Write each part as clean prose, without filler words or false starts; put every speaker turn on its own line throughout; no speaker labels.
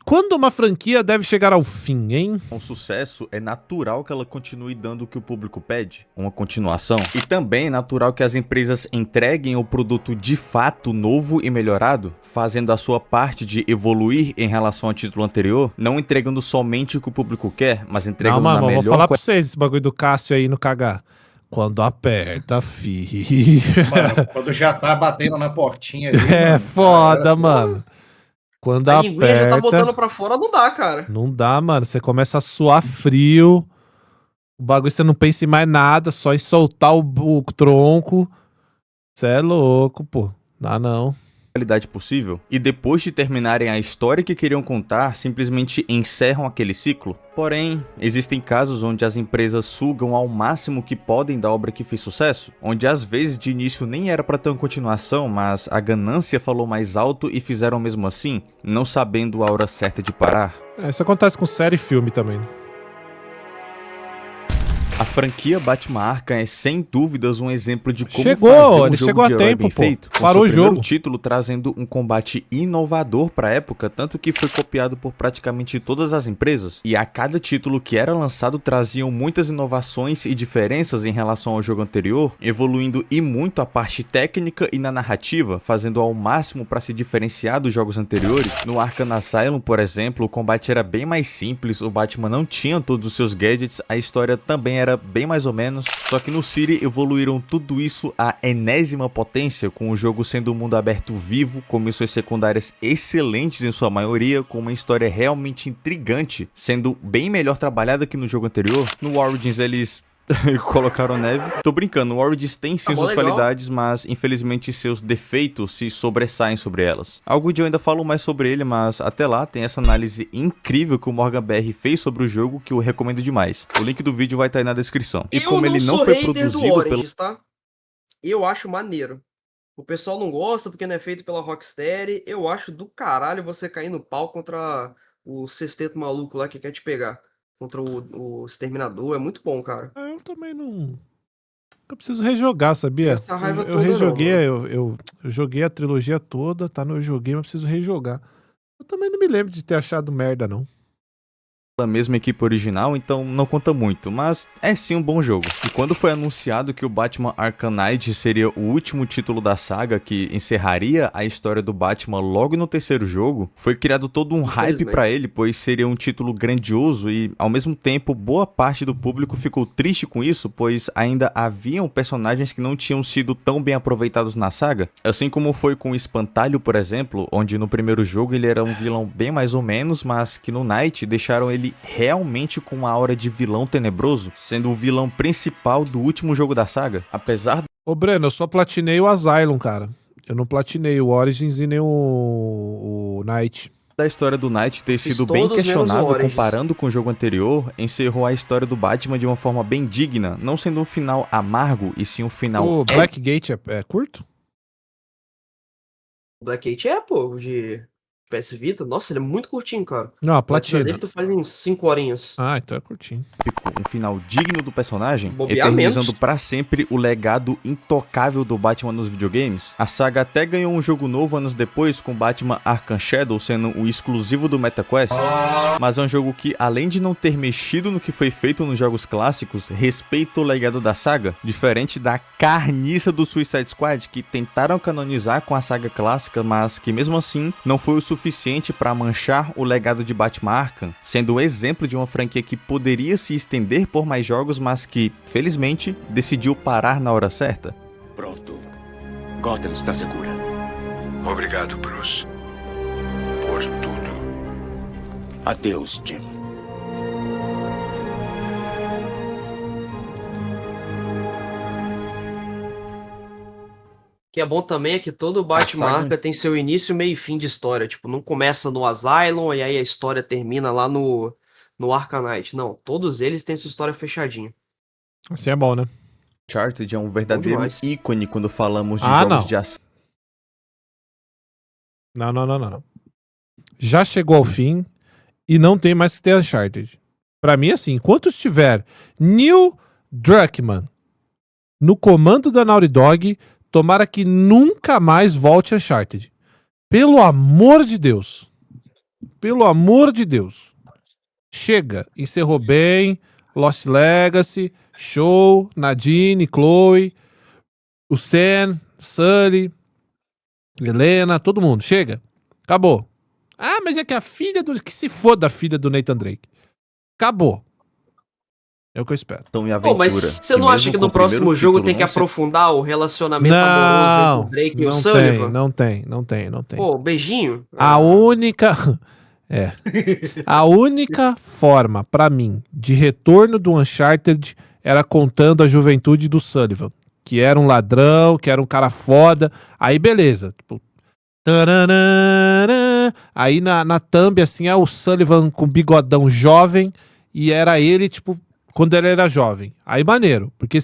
Quando uma franquia deve chegar ao fim, hein?
Com sucesso, é natural que ela continue dando o que o público pede, uma continuação. E também é natural que as empresas entreguem o produto de fato novo e melhorado, fazendo a sua parte de evoluir em relação ao título anterior, não entregando somente o que o público quer, mas entregando
Não,
na
mano,
melhor
vou falar pra vocês esse bagulho do Cássio aí no cagar. Quando aperta, fi.
Mano, quando já tá batendo na portinha ali,
É
mano,
foda, mano. Quando
A linguinha já tá botando
aperta,
pra fora, não dá, cara.
não dá, mano. Você começa a suar frio. O bagulho você não pensa em mais nada, só em soltar o tronco. Você é louco, pô. Dá não.
qualidade possível, e depois de terminarem a história que queriam contar, simplesmente encerram aquele ciclo. Porém, existem casos onde as empresas sugam ao máximo que podem da obra que fez sucesso, onde às vezes de início nem era pra ter uma continuação, mas a ganância falou mais alto e fizeram mesmo assim, não sabendo a hora certa de parar.
Isso acontece com série e filme também.
A franquia Batman Arkham é sem dúvidas um exemplo de como
Chegou,
fazer um
ele
jogo
chegou a
de herói
tempo,
bem
pô.
feito, com
Parou
seu
o
primeiro
jogo.
título trazendo um combate inovador pra época, tanto que foi copiado por praticamente todas as empresas, e a cada título que era lançado traziam muitas inovações e diferenças em relação ao jogo anterior, evoluindo e muito a parte técnica e na narrativa, fazendo ao máximo pra se diferenciar dos jogos anteriores. No Arkham Asylum, por exemplo, o combate era bem mais simples, o Batman não tinha todos os seus gadgets, a história também era bem mais ou menos, só que no City evoluíram tudo isso à enésima potência, com o jogo sendo um mundo aberto vivo, com missões secundárias excelentes em sua maioria, com uma história realmente intrigante, sendo bem melhor trabalhada que no jogo anterior. No Origins eles colocaram neve. Tô brincando, o Origins tem sim suas qualidades, mas infelizmente seus defeitos se sobressaem sobre elas. Algo de eu ainda falo mais sobre ele, mas até lá tem essa análise incrível que o Morgan BR fez sobre o jogo que eu recomendo demais. O link do vídeo vai estar aí na descrição. E como ele não foi produzido
Origins, tá? Eu acho maneiro. O pessoal não gosta porque não é feito pela Rocksteady. Eu acho do caralho você cair no pau contra o sexteto maluco lá que quer te pegar. Contra o Exterminador, é muito bom, cara.
Eu também não... Eu preciso rejogar, sabia?
Essa raiva
Eu
toda
rejoguei,
não,
eu joguei a trilogia toda, tá? Eu joguei, mas preciso rejogar. Eu também não me lembro de ter achado merda, não.
Da mesma equipe original, então não conta muito, mas é sim um bom jogo. E quando foi anunciado que o Batman Arkham Knight seria o último título da saga que encerraria a história do Batman logo no terceiro jogo, foi criado todo um hype pra ele, pois seria um título grandioso e, ao mesmo tempo, boa parte do público ficou triste com isso, pois ainda haviam personagens que não tinham sido tão bem aproveitados na saga, assim como foi com o Espantalho, por exemplo, onde no primeiro jogo ele era um vilão bem mais ou menos, mas que no Knight deixaram ele realmente com uma aura de vilão tenebroso, sendo o vilão principal do último jogo da saga, apesar...
Ô Breno, eu só platinei o Asylum, cara. Eu não platinei o Origins e nem o Knight.
Da história do Knight ter sido bem questionável comparando com o jogo anterior, encerrou a história do Batman de uma forma bem digna, não sendo um final amargo, e sim um final...
O Blackgate é curto?
O Blackgate é, pô, de PS Vita. Nossa, ele é muito curtinho, cara.
Não, a platina.
Dele tu faz em 5 horinhas.
Ah, então é curtinho.
Um final digno do personagem,
Bobear
eternizando pra sempre o legado intocável do Batman nos videogames. A saga até ganhou um jogo novo anos depois, com Batman Arkham Shadow sendo o exclusivo do MetaQuest, mas é um jogo que, além de não ter mexido no que foi feito nos jogos clássicos, respeita o legado da saga, diferente da carniça do Suicide Squad, que tentaram canonizar com a saga clássica, mas que mesmo assim não foi o suficiente para manchar o legado de Batman Arkham, sendo o exemplo de uma franquia que poderia se estender por mais jogos, mas que, felizmente, decidiu parar na hora certa.
Pronto. Gotham está segura.
Obrigado, Bruce. Por tudo.
Adeus, Jim.
O que é bom também é que todo Batman Arkham tem seu início, meio e fim de história. Tipo, não começa no Asylum e aí a história termina lá no Arkham Knight. Não, todos eles têm sua história fechadinha.
Assim é bom, né?
Uncharted é um verdadeiro ícone quando falamos de jogos de ação.
Não. Já chegou ao fim e não tem mais que ter Uncharted. Pra mim, assim, enquanto estiver Neil Druckmann no comando da Naughty Dog, tomara que nunca mais volte Uncharted. Pelo amor de Deus. Pelo amor de Deus. Chega. Encerrou bem. Lost Legacy. Show. Nadine, Chloe. O Sam, Sully. Helena, todo mundo. Chega. Acabou. Ah, mas é que a filha do... Que se foda a filha do Nathan Drake. Acabou. É o que eu espero.
E
Pô,
aventura,
mas você não acha que no próximo jogo tem que aprofundar o relacionamento amoroso entre o Drake e o Sullivan?
Não tem.
Pô, beijinho?
A única... É. A única forma, pra mim, de retorno do Uncharted era contando a juventude do Sullivan. Que era um ladrão, que era um cara foda. Aí, beleza. Tipo... Taranana. Aí na thumb, assim, é o Sullivan com bigodão jovem. E era ele, tipo... Quando ele era jovem. Aí maneiro. Porque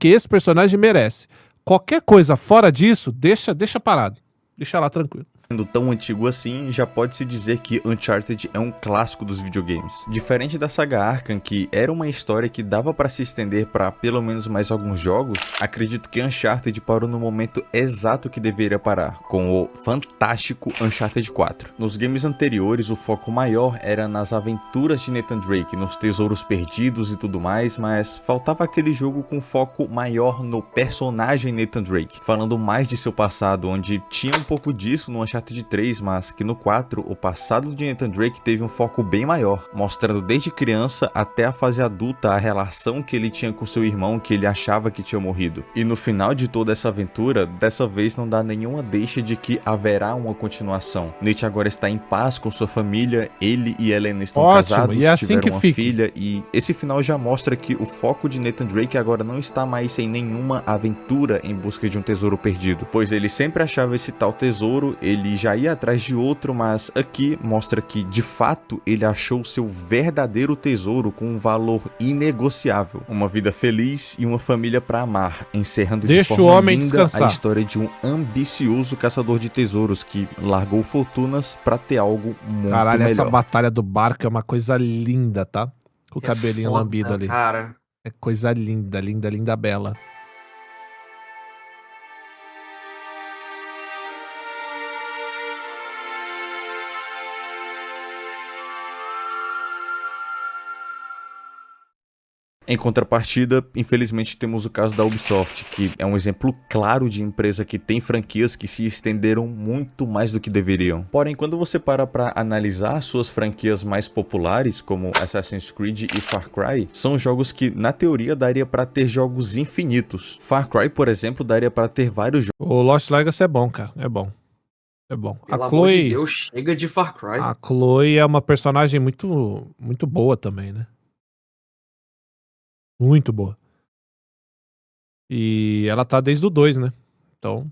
esse personagem merece. Qualquer coisa fora disso, deixa parado. Deixa lá tranquilo.
Sendo tão antigo assim, já pode-se dizer que Uncharted é um clássico dos videogames. Diferente da saga Arkham, que era uma história que dava pra se estender pra pelo menos mais alguns jogos, acredito que Uncharted parou no momento exato que deveria parar, com o fantástico Uncharted 4. Nos games anteriores, o foco maior era nas aventuras de Nathan Drake, nos tesouros perdidos e tudo mais, mas faltava aquele jogo com foco maior no personagem Nathan Drake, falando mais de seu passado, onde tinha um pouco disso no Uncharted 3, mas que no 4, o passado de Nathan Drake teve um foco bem maior, mostrando desde criança até a fase adulta a relação que ele tinha com seu irmão que ele achava que tinha morrido. E no final de toda essa aventura, dessa vez não dá nenhuma deixa de que haverá uma continuação. Nate agora está em paz com sua família, ele e Helena estão casados,
e é assim
tiveram
que
uma
fica.
filha, e esse final já mostra que o foco de Nathan Drake agora não está mais em nenhuma aventura em busca de um tesouro perdido, pois ele sempre achava esse tal tesouro, ele já ia atrás de outro, mas aqui mostra que de fato ele achou seu verdadeiro tesouro com um valor inegociável, uma vida feliz e uma família para amar, encerrando de
Deixa
forma
o homem
linda
descansar.
a história de um ambicioso caçador de tesouros que largou fortunas para ter algo muito
Caralho,
melhor.
essa batalha do barco é uma coisa linda, tá? Com o cabelinho
foda,
lambido ali.
Cara.
É coisa linda, linda, linda, bela.
Em contrapartida, infelizmente temos o caso da Ubisoft, que é um exemplo claro de empresa que tem franquias que se estenderam muito mais do que deveriam. Porém, quando você para pra analisar suas franquias mais populares, como Assassin's Creed e Far Cry, são jogos que, na teoria, daria pra ter jogos infinitos. Far Cry, por exemplo, daria pra ter vários jogos.
O Lost Legacy é bom, cara. É bom. É bom.
Pelo
A
amor de
Chloe,
Deus, chega de Far Cry.
a Chloe é uma personagem muito, muito boa também, né? Muito boa. E ela tá desde o 2, né? Então,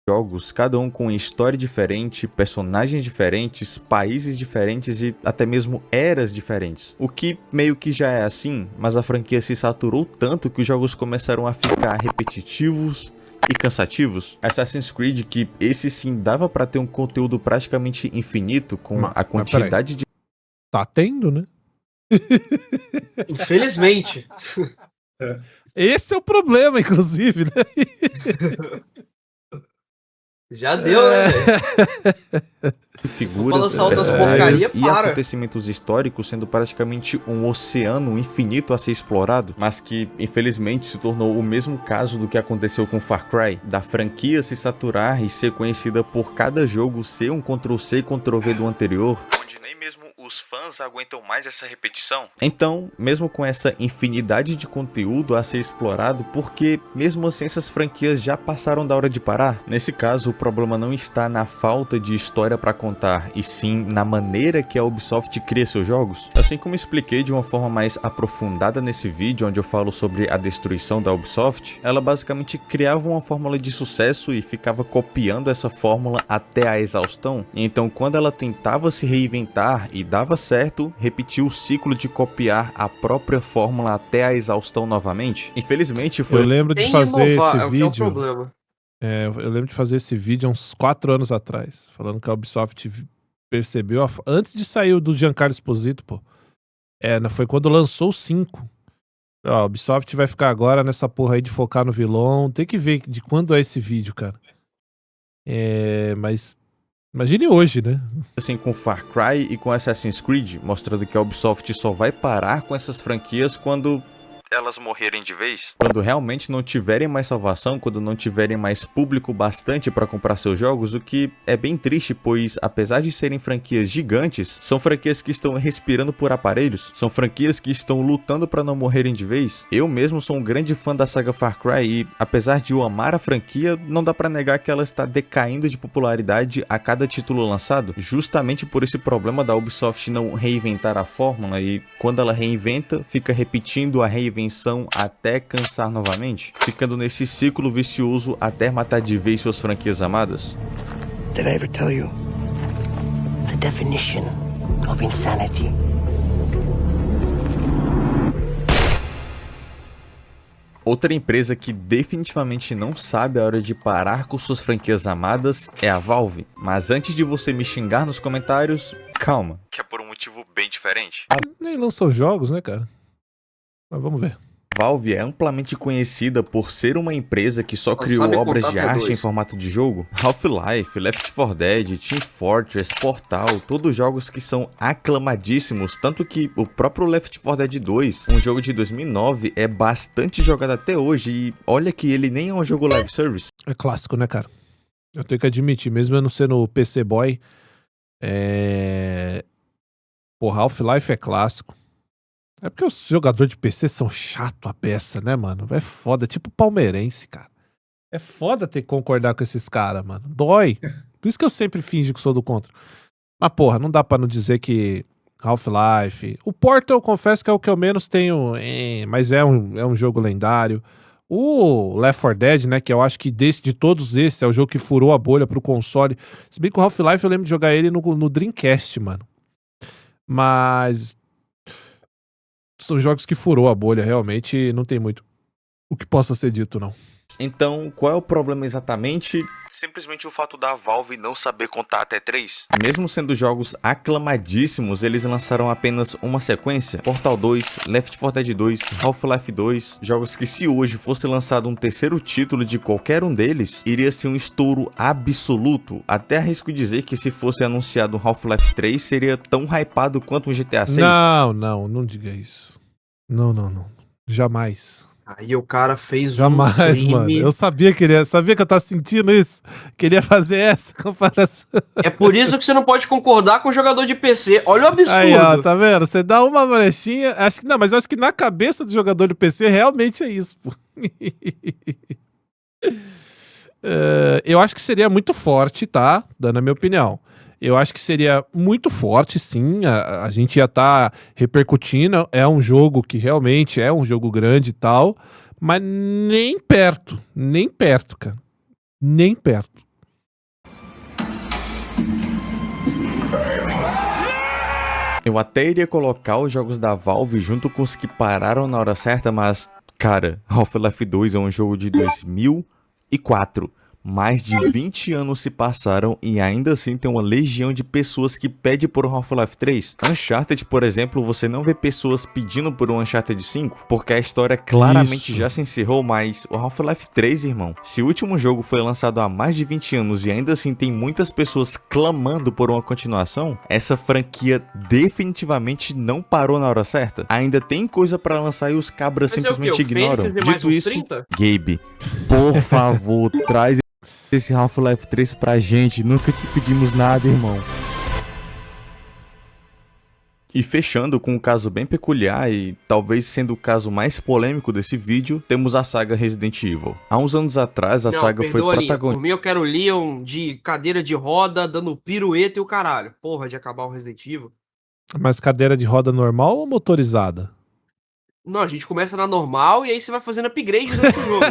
Jogos, cada um com uma história diferente, personagens diferentes, países diferentes e até mesmo eras diferentes. O que meio que já é assim, mas a franquia se saturou tanto que os jogos começaram a ficar repetitivos e cansativos. Assassin's Creed, que esse sim dava pra ter um conteúdo praticamente infinito com
Mas
a quantidade de
tá tendo, né?
Infelizmente.
Esse é o problema, inclusive, né?
Já deu, né, velho?
figuras,
lançar outras
porcaria,
e
para.
acontecimentos históricos sendo praticamente um oceano infinito a ser explorado, mas que infelizmente se tornou o mesmo caso do que aconteceu com Far Cry, da franquia se saturar e ser conhecida por cada jogo ser um Ctrl-C e Ctrl-V do anterior, onde nem mesmo os fãs aguentam mais essa repetição. Então, mesmo com essa infinidade de conteúdo a ser explorado, porque mesmo assim essas franquias já passaram da hora de parar? Nesse caso, o problema não está na falta de história para contar, e sim na maneira que a Ubisoft cria seus jogos. Assim como expliquei de uma forma mais aprofundada nesse vídeo, onde eu falo sobre a destruição da Ubisoft, ela basicamente criava uma fórmula de sucesso e ficava copiando essa fórmula até a exaustão. E então, quando ela tentava se reinventar e dava certo, repetiu o ciclo de copiar a própria fórmula até a exaustão novamente. Infelizmente foi...
Eu lembro de
Tem
fazer
inovar,
esse
é o que é o
vídeo.
problema.
Eu lembro de fazer esse vídeo há uns 4 anos atrás, falando que a Ubisoft percebeu, antes de sair o do Giancarlo Esposito, pô. Foi quando lançou o 5. Ó, a Ubisoft vai ficar agora nessa porra aí de focar no vilão. Tem que ver de quando é esse vídeo, cara. Mas Imagine hoje, né?
Assim, com Far Cry e com Assassin's Creed, mostrando que a Ubisoft só vai parar com essas franquias quando elas morrerem de vez, quando realmente não tiverem mais salvação, quando não tiverem mais público bastante para comprar seus jogos, o que é bem triste, pois apesar de serem franquias gigantes, são franquias que estão respirando por aparelhos, são franquias que estão lutando para não morrerem de vez. Eu mesmo sou um grande fã da saga Far Cry e, apesar de eu amar a franquia, não dá para negar que ela está decaindo de popularidade a cada título lançado, justamente por esse problema da Ubisoft não reinventar a fórmula, e quando ela reinventa, fica repetindo a reinvenção até cansar novamente, ficando nesse ciclo vicioso até matar de vez suas franquias amadas.
Did I ever tell you the definition of insanity?
Outra empresa que definitivamente não sabe a hora de parar com suas franquias amadas é a Valve. Mas antes de você me xingar nos comentários, calma, que é por um motivo bem diferente.
Nem lançam jogos, né, cara? Mas vamos ver.
Valve é amplamente conhecida por ser uma empresa que só criou
sabe
obras
contar
de
até
arte
dois.
em formato de jogo. Half-Life, Left 4 Dead, Team Fortress, Portal, todos jogos que são aclamadíssimos, tanto que o próprio Left 4 Dead 2, um jogo de 2009, é bastante jogado até hoje, e olha que ele nem é um jogo live service.
É clássico, né, cara? Eu tenho que admitir, mesmo eu não sendo PC boy, porra, Half-Life é clássico. É porque os jogadores de PC são chato a peça, né, mano? É foda, tipo palmeirense, cara. É foda ter que concordar com esses caras, mano. Dói. Por isso que eu sempre finjo que sou do contra. Mas, porra, não dá pra não dizer que Half-Life... O Portal, eu confesso que é o que eu menos tenho... mas é um jogo lendário. O Left 4 Dead, né, que eu acho que de todos esses é o jogo que furou a bolha pro console. Se bem que o Half-Life eu lembro de jogar ele no Dreamcast, mano. Mas... são jogos que furou a bolha, realmente não tem muito o que possa ser dito, não.
Então, qual é o problema exatamente? Simplesmente o fato da Valve não saber contar até 3. Mesmo sendo jogos aclamadíssimos, eles lançaram apenas uma sequência. Portal 2, Left 4 Dead 2, Half-Life 2, jogos que se hoje fosse lançado um terceiro título de qualquer um deles, iria ser um estouro absoluto. Até arrisco dizer que se fosse anunciado um Half-Life 3, seria tão hypado quanto um GTA 6.
Não diga isso. Não. Jamais.
Aí o cara fez
Jamais,
um crime.
mano. Eu sabia que eu tava sentindo isso. Queria fazer essa comparação.
É por isso que você não pode concordar com o jogador de PC. Olha o absurdo.
Aí, ó, tá vendo? Você dá uma brechinha. Mas eu acho que na cabeça do jogador de PC realmente é isso, pô. Eu acho que seria muito forte, tá? Dando a minha opinião. Eu acho que seria muito forte, sim. A gente ia estar repercutindo. É um jogo que realmente é um jogo grande e tal. Mas nem perto, cara. Nem perto.
Eu até iria colocar os jogos da Valve junto com os que pararam na hora certa, mas, cara, Half-Life 2 é um jogo de 2004. Mais de 20 anos se passaram e ainda assim tem uma legião de pessoas que pede por um Half-Life 3. Uncharted, por exemplo, você não vê pessoas pedindo por um Uncharted 5, porque a história claramente já se encerrou, mas o Half-Life 3, irmão, se o último jogo foi lançado há mais de 20 anos e ainda assim tem muitas pessoas clamando por uma continuação, essa franquia definitivamente não parou na hora certa. Ainda tem coisa pra lançar e os cabras
Mas
simplesmente
é o quê? O
ignoram.
Fênix e mais
Dito
uns
isso,
30?
Gabe, por favor, traz esse Half-Life 3 pra gente, nunca te pedimos nada, irmão. E fechando com um caso bem peculiar e talvez sendo o caso mais polêmico desse vídeo, temos a saga Resident Evil. Há uns anos atrás a saga foi protagonizada...
Por mim eu quero o Leon de cadeira de roda, dando pirueta e o caralho. Porra, de acabar o Resident Evil.
Mas cadeira de roda normal ou motorizada?
Não, a gente começa na normal e aí você vai fazendo upgrade durante o jogo.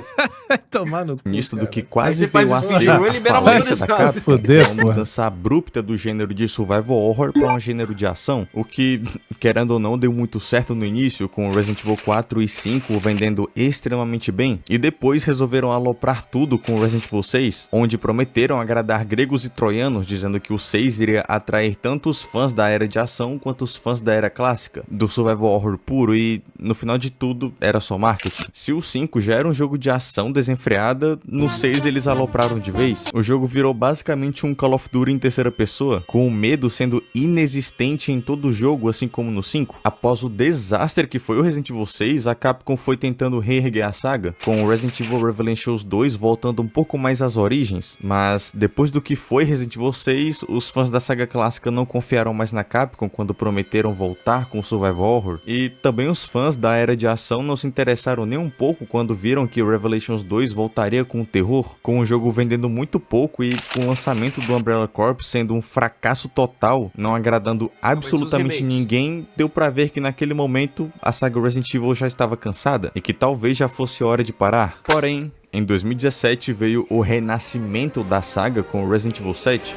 Tomar no cu,
Nisso do
cara.
que
Aí
quase
você faz
veio a
o
ser
speedrun e
a
libera a
falência da
motorizada.
Capcom,
Fuder,
uma
porra.
mudança abrupta do gênero de survival horror para um gênero de ação, o que, querendo ou não, deu muito certo no início, com Resident Evil 4 e 5 vendendo extremamente bem, e depois resolveram aloprar tudo com Resident Evil 6, onde prometeram agradar gregos e troianos, dizendo que o 6 iria atrair tanto os fãs da era de ação quanto os fãs da era clássica, do survival horror puro, e no final final de tudo era só marketing. Se o 5 já era um jogo de ação desenfreada, no 6 eles alopraram de vez. O jogo virou basicamente um Call of Duty em terceira pessoa, com o medo sendo inexistente em todo o jogo, assim como no 5. Após o desastre que foi o Resident Evil 6, a Capcom foi tentando reerguer a saga, com o Resident Evil Revelations 2 voltando um pouco mais às origens, mas depois do que foi Resident Evil 6, os fãs da saga clássica não confiaram mais na Capcom quando prometeram voltar com o Survival Horror, e também os fãs da era de ação não se interessaram nem um pouco quando viram que o Revelations 2 voltaria com o terror, com o jogo vendendo muito pouco e com o lançamento do Umbrella Corp sendo um fracasso total, não agradando absolutamente ninguém. Deu pra ver que naquele momento a saga Resident Evil já estava cansada e que talvez já fosse hora de parar. Porém, em 2017 veio o renascimento da saga com Resident Evil 7.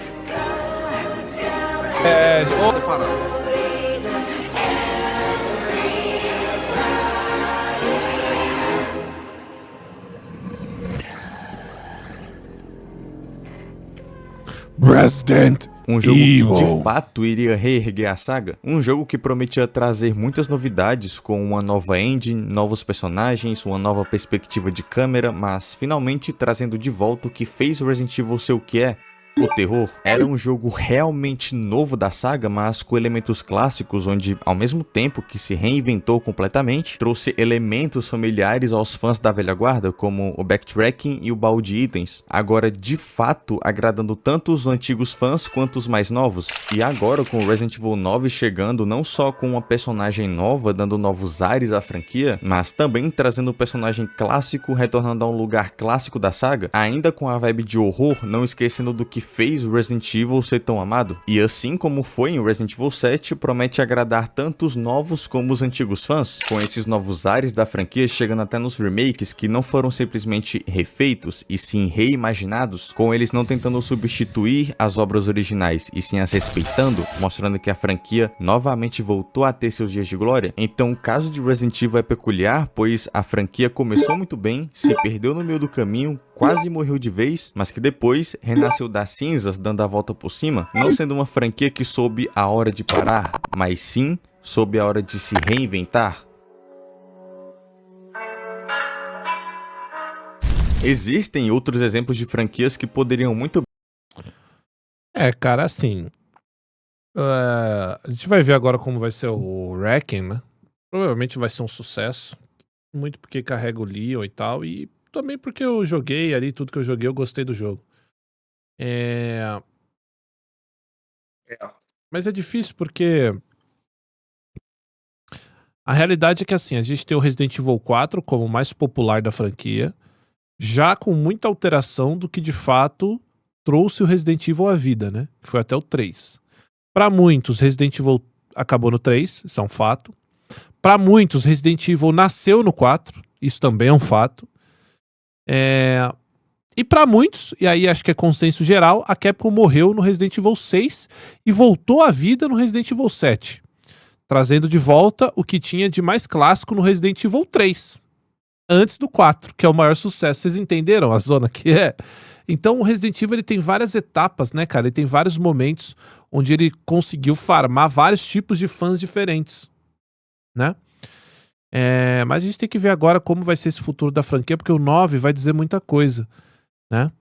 Resident
Um jogo
Evil.
que de fato iria reerguer a saga. Um jogo que prometia trazer muitas novidades, com uma nova engine, novos personagens, uma nova perspectiva de câmera, mas finalmente trazendo de volta o que fez Resident Evil ser o que é. O terror era um jogo realmente novo da saga, mas com elementos clássicos, onde ao mesmo tempo que se reinventou completamente, trouxe elementos familiares aos fãs da velha guarda, como o backtracking e o baú de itens, agora de fato agradando tanto os antigos fãs quanto os mais novos. E agora com o Resident Evil 9 chegando não só com uma personagem nova, dando novos ares à franquia, mas também trazendo um personagem clássico, retornando a um lugar clássico da saga, ainda com a vibe de horror, não esquecendo do que fez o Resident Evil ser tão amado. E assim como foi em Resident Evil 7, promete agradar tanto os novos como os antigos fãs, com esses novos ares da franquia chegando até nos remakes que não foram simplesmente refeitos e sim reimaginados, com eles não tentando substituir as obras originais e sim as respeitando, mostrando que a franquia novamente voltou a ter seus dias de glória. Então o caso de Resident Evil é peculiar, pois a franquia começou muito bem, se perdeu no meio do caminho, quase morreu de vez, mas que depois renasceu das cinzas, dando a volta por cima, não sendo uma franquia que soube a hora de parar, mas sim soube a hora de se reinventar. Existem outros exemplos de franquias que poderiam muito...
Cara, assim... a gente vai ver agora como vai ser o Wrecking, né? Provavelmente vai ser um sucesso. Muito porque carrega o Leon e tal, e também porque eu joguei ali, tudo que eu joguei, eu gostei do jogo. Mas é difícil porque a realidade é que assim, a gente tem o Resident Evil 4 como o mais popular da franquia, já com muita alteração do que de fato trouxe o Resident Evil à vida, né? Que foi até o 3. Para muitos, Resident Evil acabou no 3, isso é um fato. Para muitos, Resident Evil nasceu no 4, isso também é um fato. E pra muitos, e aí acho que é consenso geral, a Capcom morreu no Resident Evil 6 e voltou à vida no Resident Evil 7, trazendo de volta o que tinha de mais clássico no Resident Evil 3, antes do 4, que é o maior sucesso. Vocês entenderam a zona que é? Então o Resident Evil ele tem várias etapas, né, cara? Ele tem vários momentos onde ele conseguiu farmar vários tipos de fãs diferentes, né? Mas a gente tem que ver agora como vai ser esse futuro da franquia, porque o 9 vai dizer muita coisa, né?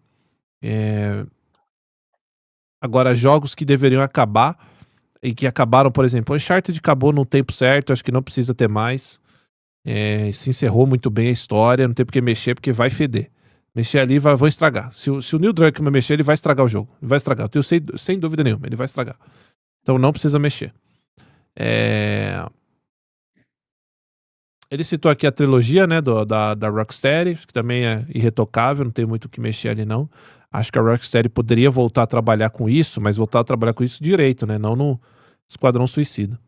Agora, jogos que deveriam acabar e que acabaram, por exemplo, o Uncharted acabou no tempo certo, acho que não precisa ter mais. Se encerrou muito bem a história, não tem por que mexer, porque vai feder. Mexer ali vão estragar. Se o Neil Druckmann mexer, ele vai estragar o jogo. Ele vai estragar, eu tenho sem dúvida nenhuma, ele vai estragar. Então não precisa mexer. Ele citou aqui a trilogia, né, da Rocksteady, que também é irretocável, não tem muito o que mexer ali não. Acho que a Rocksteady poderia voltar a trabalhar com isso, mas voltar a trabalhar com isso direito, né, não no Esquadrão Suicida.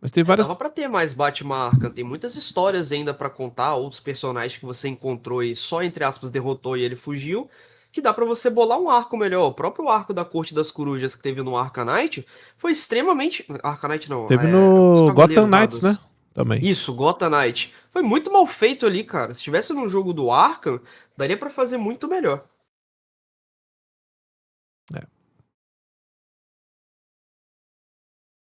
Mas tem várias...
Dava pra ter mais Batman Arkham, tem muitas histórias ainda pra contar, outros personagens que você encontrou e só, entre aspas, derrotou e ele fugiu, que dá pra você bolar um arco melhor. O próprio arco da Corte das Corujas que teve no Arkham Knight foi extremamente... Arkham Knight não.
Teve no Gotham Knights, né? Também.
Isso, Gotham Knight. Foi muito mal feito ali, cara. Se tivesse no jogo do Arkham, daria pra fazer muito melhor.